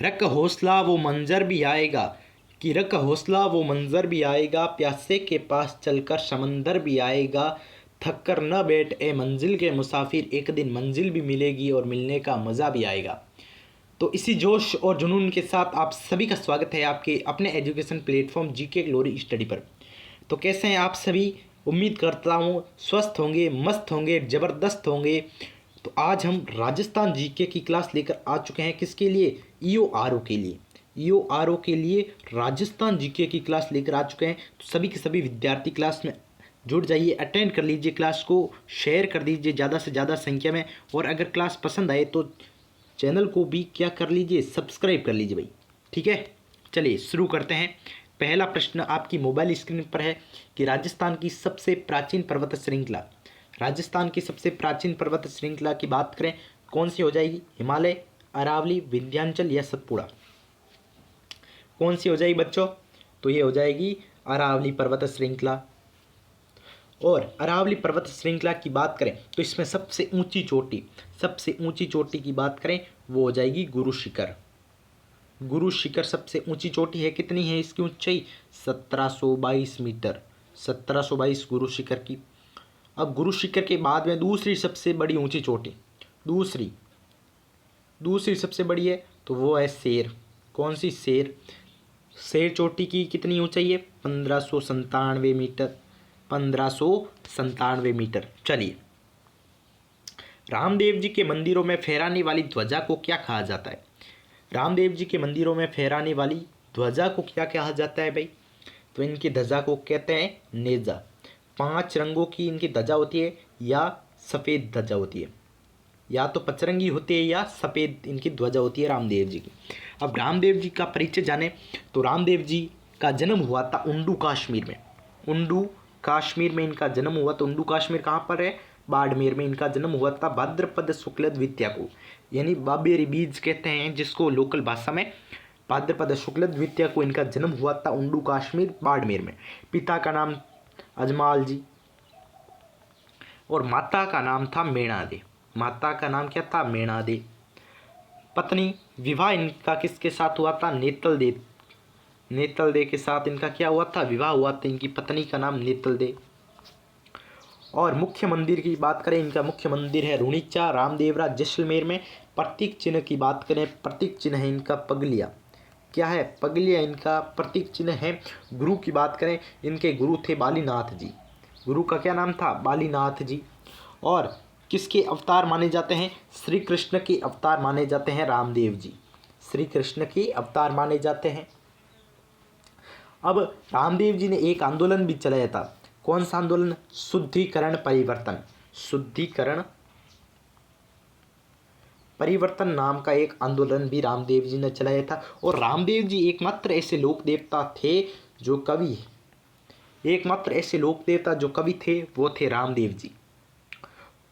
रख हौसला वो मंजर भी आएगा, कि रख हौसला वो मंजर भी आएगा, प्यासे के पास चलकर समंदर भी आएगा। थक कर न बैठ ए मंजिल के मुसाफिर, एक दिन मंजिल भी मिलेगी और मिलने का मज़ा भी आएगा। तो इसी जोश और जुनून के साथ आप सभी का स्वागत है आपके अपने education platform GK glory study पर। तो कैसे हैं आप सभी? उम्मीद करता हूँ स्वस्थ होंगे, मस्त होंगे, ज़बरदस्त होंगे। तो आज हम राजस्थान जीके की क्लास लेकर आ चुके हैं। किसके लिए? ईओआरओ के लिए। ईओआरओ के लिए राजस्थान जीके की क्लास लेकर आ चुके हैं। तो सभी के सभी विद्यार्थी क्लास में जुड़ जाइए, अटेंड कर लीजिए, क्लास को शेयर कर दीजिए ज़्यादा से ज़्यादा संख्या में। और अगर क्लास पसंद आए तो चैनल को भी क्या कर लीजिए, सब्सक्राइब कर लीजिए भाई। ठीक है, चलिए शुरू करते हैं। पहला प्रश्न आपकी मोबाइल स्क्रीन पर है कि राजस्थान की सबसे प्राचीन पर्वत श्रृंखला, राजस्थान की सबसे प्राचीन पर्वत श्रृंखला की बात करें कौन सी हो जाएगी? हिमालय, अरावली, विंध्याचल या सतपुड़ा? कौन सी हो जाएगी बच्चों? तो ये हो जाएगी अरावली पर्वत श्रृंखला। और अरावली पर्वत श्रृंखला की बात करें तो इसमें सबसे ऊंची चोटी की बात करें वो हो जाएगी गुरु शिखर। गुरु शिखर सबसे ऊंची चोटी है। कितनी है इसकी ऊंचाई? 1722 मीटर। 1722 गुरु शिखर की। अब गुरु शिखर के बाद में दूसरी सबसे बड़ी ऊंची चोटी, दूसरी सबसे बड़ी है तो वो है शेर। कौन सी? शेर। शेर चोटी की कितनी ऊंचाई है? 1597 मीटर। 1597 मीटर। चलिए, रामदेव जी के मंदिरों में फहराने वाली ध्वजा को क्या कहा जाता है? रामदेव जी के मंदिरों में फहराने वाली ध्वजा को क्या कहा जाता है भाई? तो इनकी ध्वजा को कहते हैं नेजा। 5 रंगों की इनकी ध्वजा होती है या सफ़ेद ध्वजा होती है, या तो पचरंगी होती है या सफ़ेद इनकी ध्वजा होती है रामदेव जी की। अब रामदेव जी का परिचय जाने तो रामदेव जी का जन्म हुआ था उंडू कश्मीर में। उंडू कश्मीर में इनका जन्म हुआ। तो उंडू कश्मीर कहाँ पर है? बाड़मेर में इनका जन्म हुआ था भाद्रपद शुक्ल द्वितीया को, यानी बाबेरी बीज कहते हैं जिसको लोकल भाषा में। भाद्रपद शुक्ल द्वितीया को इनका जन्म हुआ था उंडू कश्मीर बाड़मेर में। पिता का नाम अजमाल जी और माता का नाम था मेणा दे। माता का नाम क्या था? मेणा दे। पत्नी विवाह इनका किसके साथ हुआ था? नेतल दे। नेतल दे के साथ इनका क्या हुआ था? विवाह हुआ था। इनकी पत्नी का नाम नेतल दे। और मुख्य मंदिर की बात करें, इनका मुख्य मंदिर है रुणीचा रामदेवरा जैसलमेर में। प्रतीक चिन्ह की बात करें, प्रतीक चिन्ह है इनका पगलिया। क्या है? पगलिया इनका प्रतीक चिन्ह है। गुरु की बात करें, इनके गुरु थे बालीनाथ जी। गुरु का क्या नाम था? बालीनाथ जी। और किसके अवतार माने जाते हैं? श्री कृष्ण के अवतार माने जाते हैं रामदेव जी। श्री कृष्ण के अवतार माने जाते हैं। अब रामदेव जी ने एक आंदोलन भी चलाया था। कौन सा आंदोलन? शुद्धिकरण परिवर्तन। शुद्धिकरण परिवर्तन नाम का एक आंदोलन भी रामदेव जी ने चलाया था। और रामदेव जी एकमात्र ऐसे लोक देवता थे जो कवि, एकमात्र ऐसे लोक देवता जो कवि थे वो थे रामदेव जी।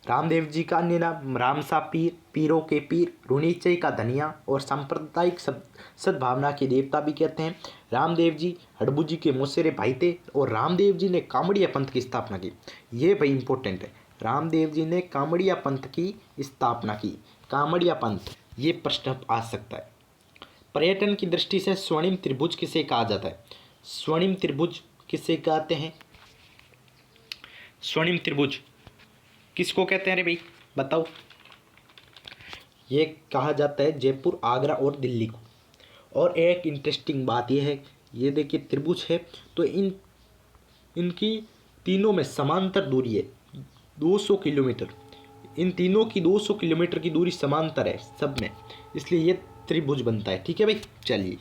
रामदेव जी का अन्य नाम रामसा पीर, पीरों के पीर, रुणीचई का धनिया और सांप्रदायिक सद्भावना के देवता भी कहते हैं। रामदेव जी हड़बू जी के मौसेरे भाई थे और रामदेव जी ने कामड़िया पंथ की स्थापना की। ये भाई इंपॉर्टेंट है, रामदेव जी ने कामड़िया पंथ की स्थापना की। कामड़िया पंथ, ये प्रश्न आ सकता है। पर्यटन की दृष्टि से स्वर्णिम त्रिभुज किसे कहा जाता है? स्वर्णिम त्रिभुज किसे कहते हैं? स्वर्णिम त्रिभुज किसको कहते हैं रे भाई, बताओ? ये कहा जाता है जयपुर, आगरा और दिल्ली को। और एक इंटरेस्टिंग बात यह है, ये देखिए त्रिभुज है तो इनकी तीनों में समांतर दूरी है 200 किलोमीटर। इन तीनों की 200 किलोमीटर की दूरी समांतर है सब में, इसलिए ये त्रिभुज बनता है। ठीक है भाई। चलिए,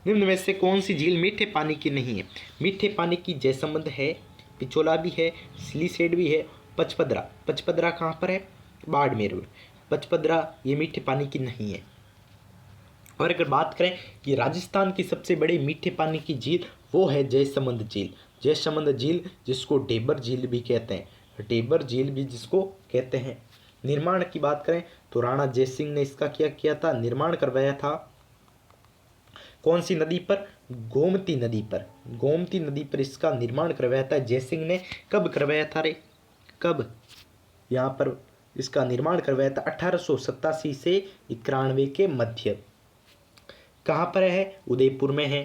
निम्न में से कौन सी झील मीठे पानी की नहीं है? मीठे पानी की जयसमंद है, पिछोला भी है, सिलीसेड भी है, पचपदरा। पचपदरा कहाँ पर है? बाड़मेर में। पचपदरा ये मीठे पानी की नहीं है। और अगर बात करें कि राजस्थान की सबसे बड़ी मीठे पानी की झील, वो है जयसमंद झील। जयसमंद झील जिसको डेबर झील भी कहते हैं, डेबर झील भी जिसको कहते हैं। निर्माण की बात करें तो राणा जयसिंह ने इसका क्या किया था? निर्माण करवाया था। कौन सी नदी पर? गोमती नदी पर। गोमती नदी पर इसका निर्माण करवाया था जयसिंह ने। कब करवाया था रे? कब यहाँ पर इसका निर्माण करवाया था? 1887 से 91 के मध्य। कहाँ पर है? उदयपुर में है।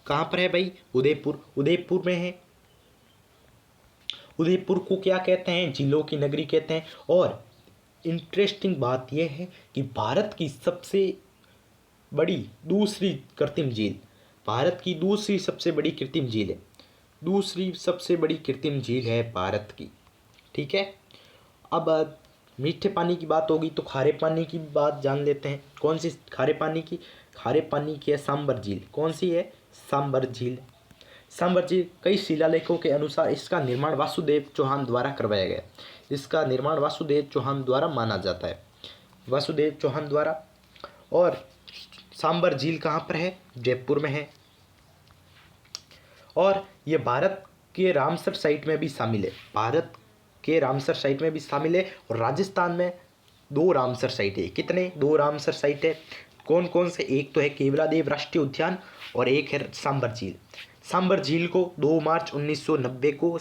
कहाँ पर है भाई? उदयपुर, उदयपुर में है। उदयपुर को क्या कहते हैं? झीलों की नगरी कहते हैं। और इंटरेस्टिंग बात यह है कि भारत की सबसे बड़ी दूसरी कृत्रिम झील, भारत की दूसरी सबसे बड़ी कृत्रिम झील है, दूसरी सबसे बड़ी कृत्रिम झील है भारत की। ठीक है। अब मीठे पानी की बात होगी तो खारे पानी की बात जान लेते हैं। कौन सी खारे पानी की? खारे पानी की है सांबर झील। कौन सी है? सांबर झील। सांबर झील कई शिलालेखों के अनुसार इसका निर्माण वासुदेव चौहान द्वारा करवाया गया। इसका निर्माण वासुदेव चौहान द्वारा माना जाता है, वासुदेव चौहान द्वारा। और सांबर झील कहाँ पर है? जयपुर में है। और ये भारत के रामसर साइट में भी शामिल है, भारत के रामसर साइट में भी शामिल है। और राजस्थान में 2 रामसर साइट है। कितने? 2 रामसर साइट है। कौन कौन से? एक तो है केवलादेव राष्ट्रीय उद्यान और एक है सांबर झील। सांबर झील को 2 मार्च 1990 को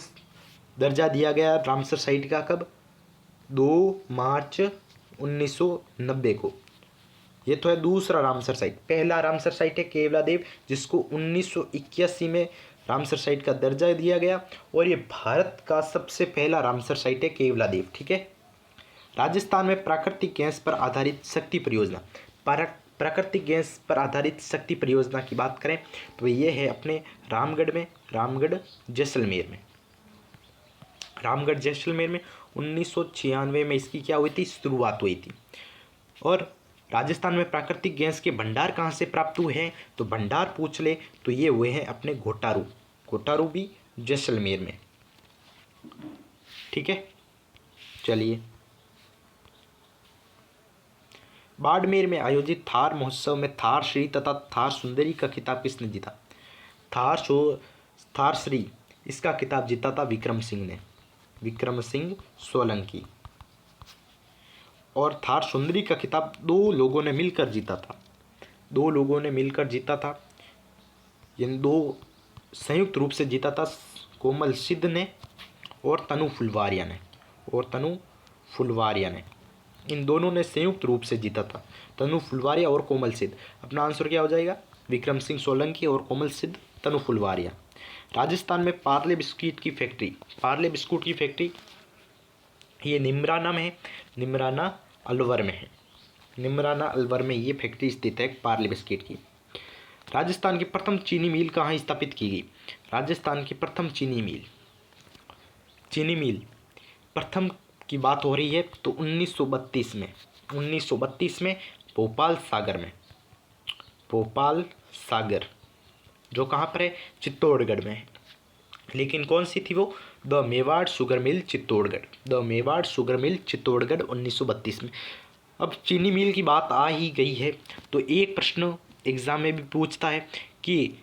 दर्जा दिया गया रामसर साइट का। कब? 2 मार्च 1990 को। ये तो है दूसरा रामसर साइट। पहला रामसर साइट है केवलादेव, जिसको 1981 में रामसर साइट का दर्जा दिया गया। और ये भारत का सबसे पहला रामसर साइट है केवलादेव। ठीक है। राजस्थान में प्राकृतिक गैस पर आधारित शक्ति परियोजना, प्राकृतिक गैस पर आधारित शक्ति परियोजना की बात करें तो ये है अपने रामगढ़ में, रामगढ़ जैसलमेर में। रामगढ़ जैसलमेर में 1996 में इसकी क्या हुई थी? शुरुआत हुई थी। और राजस्थान में प्राकृतिक गैस के भंडार कहाँ से प्राप्त हुए हैं? तो भंडार पूछ ले तो ये हुए हैं अपने घोटारू, घोटारू भी जैसलमेर में। ठीक है। चलिए, बाड़मेर में आयोजित थार महोत्सव में थार श्री तथा थार सुंदरी का खिताब किसने जीता? थार श्री इसका खिताब जीता था विक्रम सिंह ने, विक्रम सिंह सोलंकी। और थार सुंदरी का खिताब 2 लोगों ने मिलकर जीता था, 2 लोगों ने मिलकर जीता था। इन 2 संयुक्त रूप से जीता था, कोमल सिद्ध ने और तनु फुलवारिया ने, और तनु फुलवारिया ने। इन दोनों ने संयुक्त रूप से जीता था, तनु फुलवारिया और कोमल सिद्ध। अपना आंसर क्या हो जाएगा? विक्रम सिंह सोलंकी और कोमल सिद्ध, तनु फुलवारिया। राजस्थान में पार्ले बिस्कुट की फैक्ट्री, पार्ले बिस्कुट की फैक्ट्री ये निमराना में है, निमराना अलवर में है, निमराना अलवर में ये फैक्ट्री स्थित है पार्ले बिस्किट की। राजस्थान की प्रथम चीनी मिल कहाँ स्थापित की गई? राजस्थान की प्रथम चीनी मिल प्रथम की बात हो रही है तो 1932 में, 1932 में भोपाल सागर में, भोपाल सागर जो कहाँ पर है? चित्तौड़गढ़ में है। लेकिन कौन सी थी वो? The Mewar sugar mill Chittorgarh, the Mewar sugar mill Chittorgarh 1932 में। अब चीनी मिल की बात आ ही गई है तो एक प्रश्न एग्जाम में भी पूछता है कि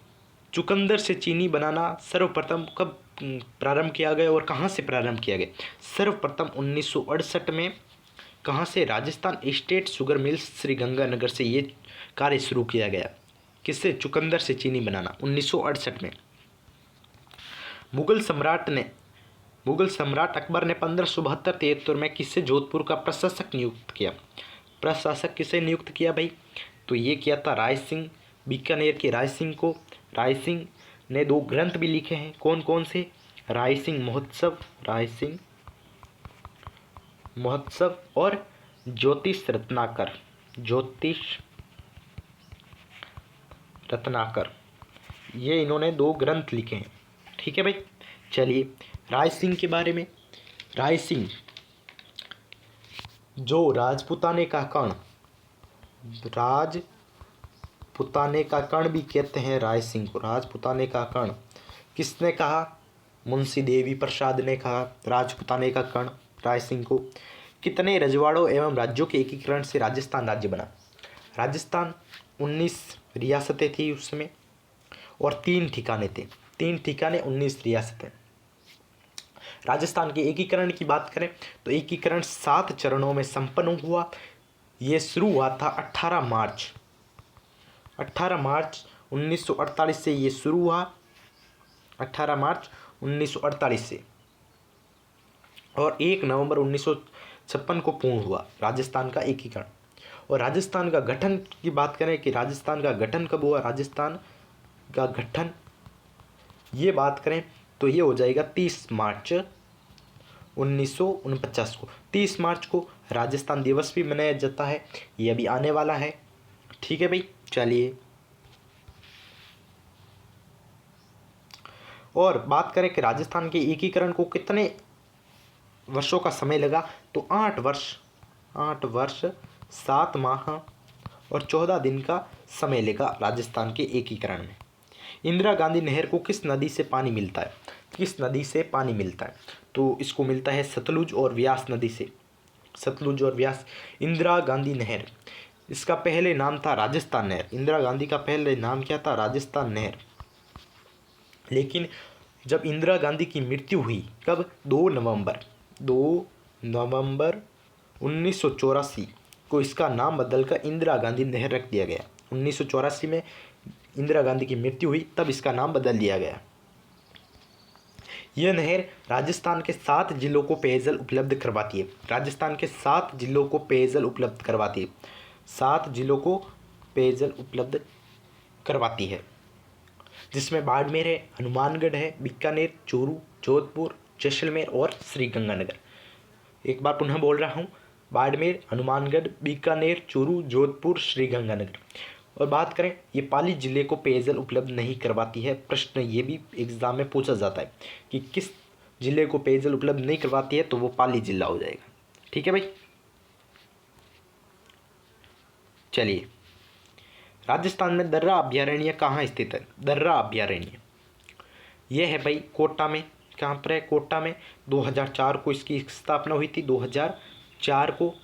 चुकंदर से चीनी बनाना सर्वप्रथम कब प्रारंभ किया गया और कहाँ से प्रारंभ किया गया? सर्वप्रथम 1968 में। कहाँ से? Rajasthan state sugar mills Sriganganagar से ये कार्य शुरू किया गया। किससे? चुकंदर से चीनी बनाना 1968 में। मुगल सम्राट अकबर ने 1572-73 में किससे जोधपुर का प्रशासक नियुक्त किया? प्रशासक किसे नियुक्त किया भाई? तो ये किया था राय सिंह, बीकानेर के राय सिंह को। राय सिंह ने 2 ग्रंथ भी लिखे हैं। कौन कौन से? राय सिंह महोत्सव, राय सिंह महोत्सव और ज्योतिष रत्नाकर, ज्योतिष रत्नाकर, ये इन्होंने 2 ग्रंथ लिखे हैं। ठीक है भाई। चलिए, राय सिंह के बारे में। राय सिंह जो राजपुताने का कर्ण, राजपुताने का कर्ण भी कहते हैं राय सिंह को, राजपुताने का कर्ण। किसने कहा? मुंशी देवी प्रसाद ने कहा राजपुताने का कर्ण राय सिंह को। कितने रजवाड़ों एवं राज्यों के एकीकरण से राजस्थान राज्य बना? राजस्थान 19 रियासतें थी उस समय और 3 ठिकाने थे, 3 ठिकाने 19 रियासतें। राजस्थान के एकीकरण की बात करें तो एकीकरण 7 चरणों में संपन्न हुआ। ये शुरू हुआ था 18 मार्च 1948 से ये शुरू हुआ, 18 मार्च 1948 से, और 1 नवंबर 1956 को पूर्ण हुआ राजस्थान का एकीकरण। और राजस्थान का गठन की बात करें कि राजस्थान का गठन कब हुआ, राजस्थान का गठन ये बात करें तो ये हो जाएगा 30 मार्च 1949 को। 30 मार्च को राजस्थान दिवस भी मनाया जाता है, ये अभी आने वाला है। ठीक है भाई, चलिए और बात करें कि राजस्थान के एकीकरण को कितने वर्षों का समय लगा, तो 8 वर्ष 7 माह और 14 दिन का समय लगा राजस्थान के एकीकरण में। इंदिरा गांधी नहर को किस नदी से पानी मिलता है, किस नदी से पानी मिलता है, तो इसको मिलता है सतलुज और व्यास नदी से, सतलुज और व्यास। इंदिरा गांधी नहर, इसका पहले नाम था राजस्थान नहर। इंदिरा गांधी का पहले नाम क्या था, राजस्थान नहर। लेकिन जब इंदिरा गांधी की मृत्यु हुई, कब, 2 नवंबर 1984 को इसका नाम बदलकर इंदिरा गांधी नहर रख दिया गया। 1984 में इंदिरा गांधी की मृत्यु हुई, तब इसका नाम बदल दिया गया। यह नहर राजस्थान के 7 जिलों को पेयजल उपलब्ध करवाती है। राजस्थान के 7 जिलों को पेयजल उपलब्ध करवाती है, 7 जिलों को पेयजल उपलब्ध करवाती है, जिसमें बाड़मेर है, हनुमानगढ़ है, बीकानेर, चूरू, जोधपुर, जैसलमेर और श्रीगंगानगर। एक बार पुनः बोल रहा हूँ, बाड़मेर, हनुमानगढ़, बीकानेर, चूरू, जोधपुर, श्रीगंगानगर। और बात करें, ये पाली जिले को पेयजल उपलब्ध नहीं करवाती है। प्रश्न ये भी एग्जाम में पूछा जाता है कि किस जिले को पेयजल उपलब्ध नहीं करवाती है, तो वो पाली जिला हो जाएगा। ठीक है भाई, चलिए राजस्थान में दर्रा अभ्यारण्य कहाँ स्थित है, दर्रा अभ्यारण्य यह है भाई कोटा में। कहाँ पर है, कोटा में। 2004 को इसकी स्थापना हुई थी, 2004 को।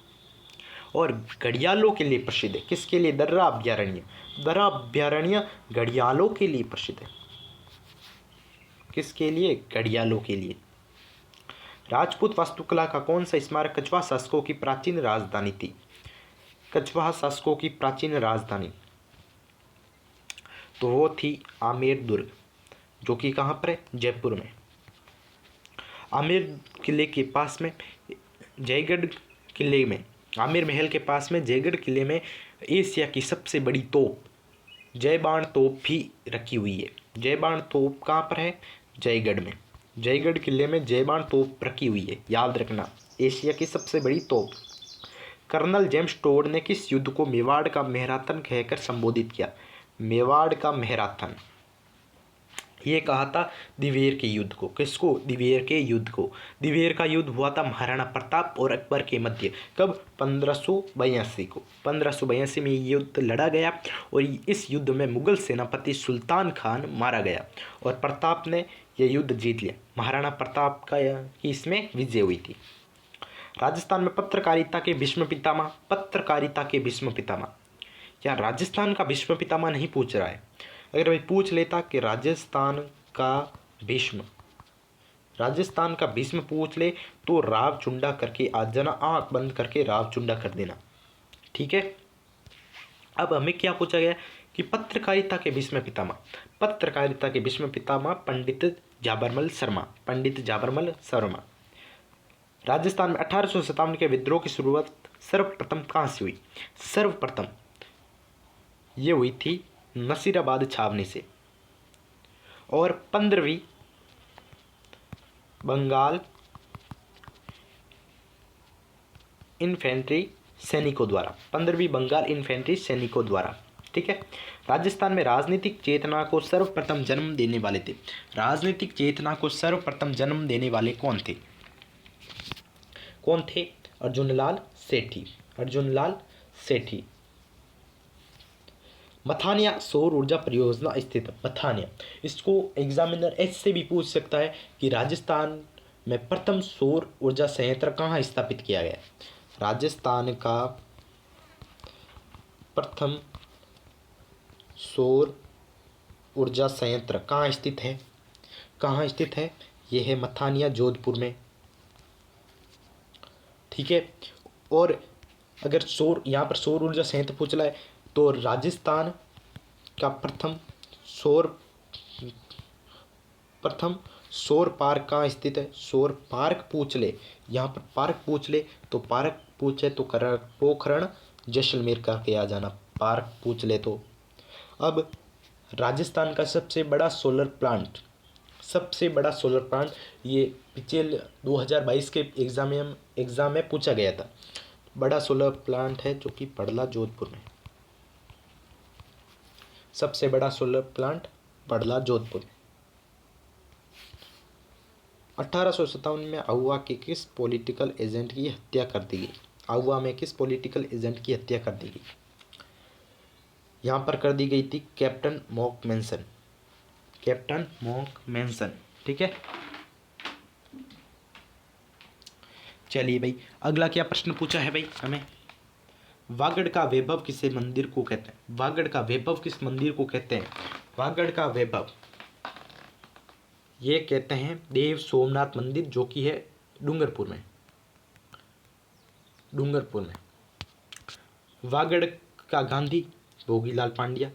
और घड़ियालों के लिए प्रसिद्ध है, किसके लिए, दर्रा अभ्यारण्य। दर्रा अभ्यारण्य घड़ियालों के लिए प्रसिद्ध है, किसके लिए, घड़ियालों के लिए। राजपूत वास्तुकला का कौन सा स्मारक कछवाहा शासकों की प्राचीन राजधानी थी, कछवाहा शासकों की प्राचीन राजधानी, तो वो थी आमेर दुर्ग, जो कि कहाँ पर है, जयपुर में। आमेर किले के पास में, जयगढ़ किले में, आमेर महल के पास में जयगढ़ किले में एशिया की सबसे बड़ी तोप जयबाण तोप भी रखी हुई है। जयबाण तोप कहाँ पर है, जयगढ़ में। जयगढ़ किले में जयबाण तोप रखी हुई है, याद रखना, एशिया की सबसे बड़ी तोप। कर्नल जेम्स टोड ने किस युद्ध को मेवाड़ का मैराथन कहकर संबोधित किया, मेवाड़ का मैराथन, ये कहा था दिवेर के युद्ध को। किसको, दिवेर के युद्ध को। दिवेर का युद्ध हुआ था महाराणा प्रताप और अकबर के मध्य, कब, 1582 को। 1582 में ये युद्ध लड़ा गया और इस युद्ध में मुगल सेनापति सुल्तान खान मारा गया और प्रताप ने यह युद्ध जीत लिया। महाराणा प्रताप की इसमें विजय हुई थी। राजस्थान में पत्रकारिता के भीष्म पितामह, पत्रकारिता के भीष्म पितामह, क्या राजस्थान का भीष्म पितामह नहीं पूछ रहा है। अगर भाई पूछ लेता कि राजस्थान का भीष्म पूछ ले तो राव चुंडा करके आ जाना, आंख बंद करके राव चुंडा कर देना। ठीक है, अब हमें क्या पूछा गया कि पत्रकारिता के भीष्म पितामह, पत्रकारिता के भीष्म पितामह पंडित जाबरमल शर्मा। राजस्थान में 1857 के विद्रोह की शुरुआत सर्वप्रथम कहाँ से हुई, सर्वप्रथम ये हुई थी नसीराबाद छावनी से। और 15वीं बंगाल इन्फेंट्री सैनिकों द्वारा, 15वीं बंगाल इन्फेंट्री सैनिकों द्वारा। ठीक है, राजस्थान में राजनीतिक चेतना को सर्वप्रथम जन्म देने वाले थे, राजनीतिक चेतना को सर्वप्रथम जन्म देने वाले कौन थे, अर्जुनलाल सेठी। मथानिया सौर ऊर्जा परियोजना स्थित, मथानिया, इसको एग्जामिनर ऐसे भी पूछ सकता है कि राजस्थान में प्रथम सौर ऊर्जा संयंत्र कहाँ स्थापित किया गया। राजस्थान का प्रथम सौर ऊर्जा संयंत्र कहाँ स्थित है, यह है मथानिया, जोधपुर में। ठीक है, और अगर यहाँ पर सौर ऊर्जा संयंत्र पूछ रहा है तो राजस्थान का प्रथम सौर पार्क कहाँ स्थित है, सौर पार्क पूछ ले, यहाँ पर पार्क पूछ ले तो पार्क पूछे तो पोखरण जैसलमेर का के आ जाना, पार्क पूछ ले तो। अब राजस्थान का सबसे बड़ा सोलर प्लांट, ये पिछले 2022 के एग्ज़ाम में पूछा गया था। बड़ा सोलर प्लांट है जो कि पड़ला जोधपुर में, सबसे बड़ा सोलर प्लांट पड़ला जोधपुर। 1857 में आहुआ के किस पॉलिटिकल एजेंट की हत्या कर दी गई? आहुआ में किस पॉलिटिकल एजेंट की हत्या कर दी गई? यहाँ पर कर दी गई थी कैप्टन मॉक मैनसन। ठीक है, चलिए भाई अगला क्या प्रश्न पूछा है भाई हमें, वागड़ का वैभव किसे मंदिर को कहते हैं? वागड़ का वैभव किस मंदिर को कहते हैं? वागड़ का वैभव ये कहते हैं देव सोमनाथ मंदिर, जो कि है डूंगरपुर में। वागड़ का गांधी भोगीलाल पांड्या,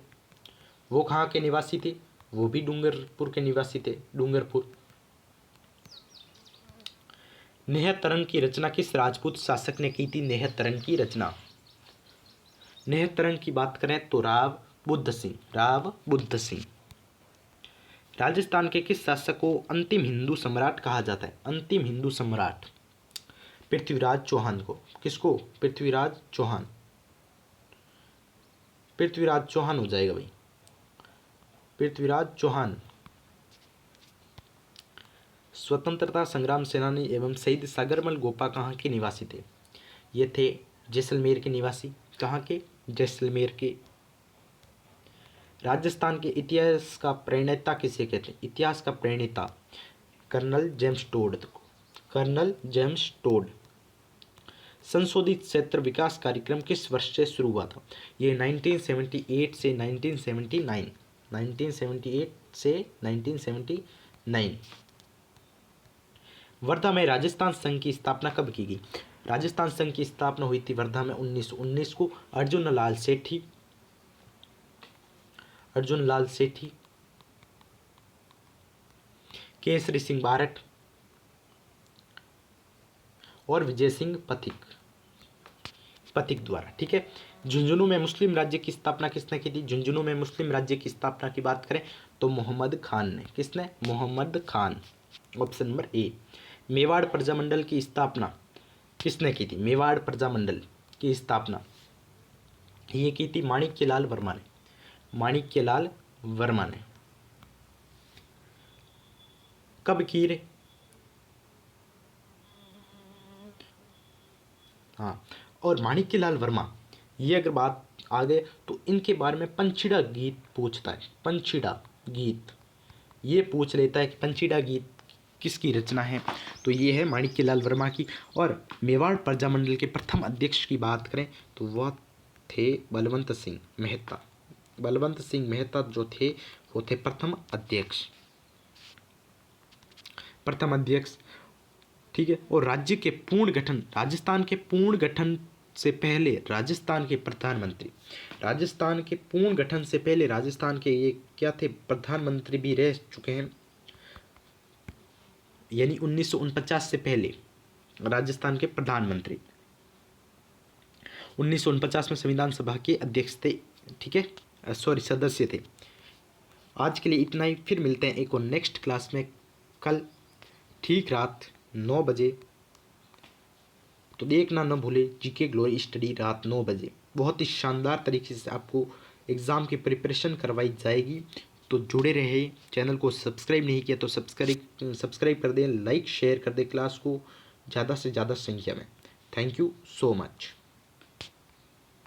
वो कहाँ के निवासी थे? वो भी डूंगरपुर के निवासी थे, डूंगरपुर। नेह तरंग की रचना किस राजपूत शासक ने की थी? नेह तरंग की रचना, नेह तरंग की बात करें तो राव बुद्ध सिंह। राजस्थान के किस शासक को अंतिम हिंदू सम्राट कहा जाता है? अंतिम हिंदू सम्राट पृथ्वीराज चौहान को। किसको? पृथ्वीराज चौहान हो जाएगा भाई, पृथ्वीराज चौहान। स्वतंत्रता संग्राम सेनानी एवं शहीद सागरमल गोपा कहाँ के निवासी थे? ये थे जैसलमेर के निवासी। कहाँ के? जैसलमेर के। राजस्थान के इतिहास का प्रणेता किसे कहते हैं? इतिहास का प्रणेता कर्नल जेम्स टोड। संशोधित क्षेत्र विकास कार्यक्रम किस वर्ष से शुरू हुआ था? ये 1978 से 1979। वर्धा में राजस्थान संघ की स्थापना कब की गई? राजस्थान संघ की स्थापना हुई थी वर्धा में 1919 को। अर्जुन लाल सेठी, केसरी सिंह बारट और विजय सिंह पथिक द्वारा। ठीक है, झुंझुनू में मुस्लिम राज्य की स्थापना किसने की थी? झुंझुनू में मुस्लिम राज्य की स्थापना की बात करें तो मोहम्मद खान ने। किसने? Mohammad Khan, option number A. Mewar Prajamandal की स्थापना किसने की थी? मेवाड़ प्रजामंडल की स्थापना ये की थी माणिक्यलाल वर्मा ने। कब की रे? हाँ, और माणिक्यलाल वर्मा, ये अगर बात आ गए तो इनके बारे में पंचीड़ा गीत पूछता है। पंचीड़ा गीत ये पूछ लेता है कि पंचीड़ा गीत किसकी रचना है? तो ये है माणिक्यलाल वर्मा की। और मेवाड़ प्रजामंडल के प्रथम अध्यक्ष की बात करें तो वह थे बलवंत सिंह मेहता जो थे वो थे प्रथम अध्यक्ष। ठीक है, और राज्य के पूर्ण गठन, राजस्थान के पूर्ण गठन से पहले राजस्थान के पूर्ण गठन से पहले राजस्थान के ये क्या थे? प्रधानमंत्री भी रह चुके हैं, यानी 1949 से पहले राजस्थान के प्रधानमंत्री 1949 में संविधान सभा के अध्यक्ष थे। ठीक है, सदस्य थे। आज के लिए इतना ही, फिर मिलते हैं एक और नेक्स्ट क्लास में कल ठीक रात 9 बजे। तो देखना न भूले जीके ग्लोरी स्टडी रात 9 बजे, बहुत ही शानदार तरीके से आपको एग्ज़ाम की प्रिपरेशन करवाई जाएगी। तो जुड़े रहे, चैनल को सब्सक्राइब नहीं किया तो सब्सक्राइब कर दें, लाइक शेयर कर दें क्लास को ज़्यादा से ज़्यादा संख्या में। Thank you so much.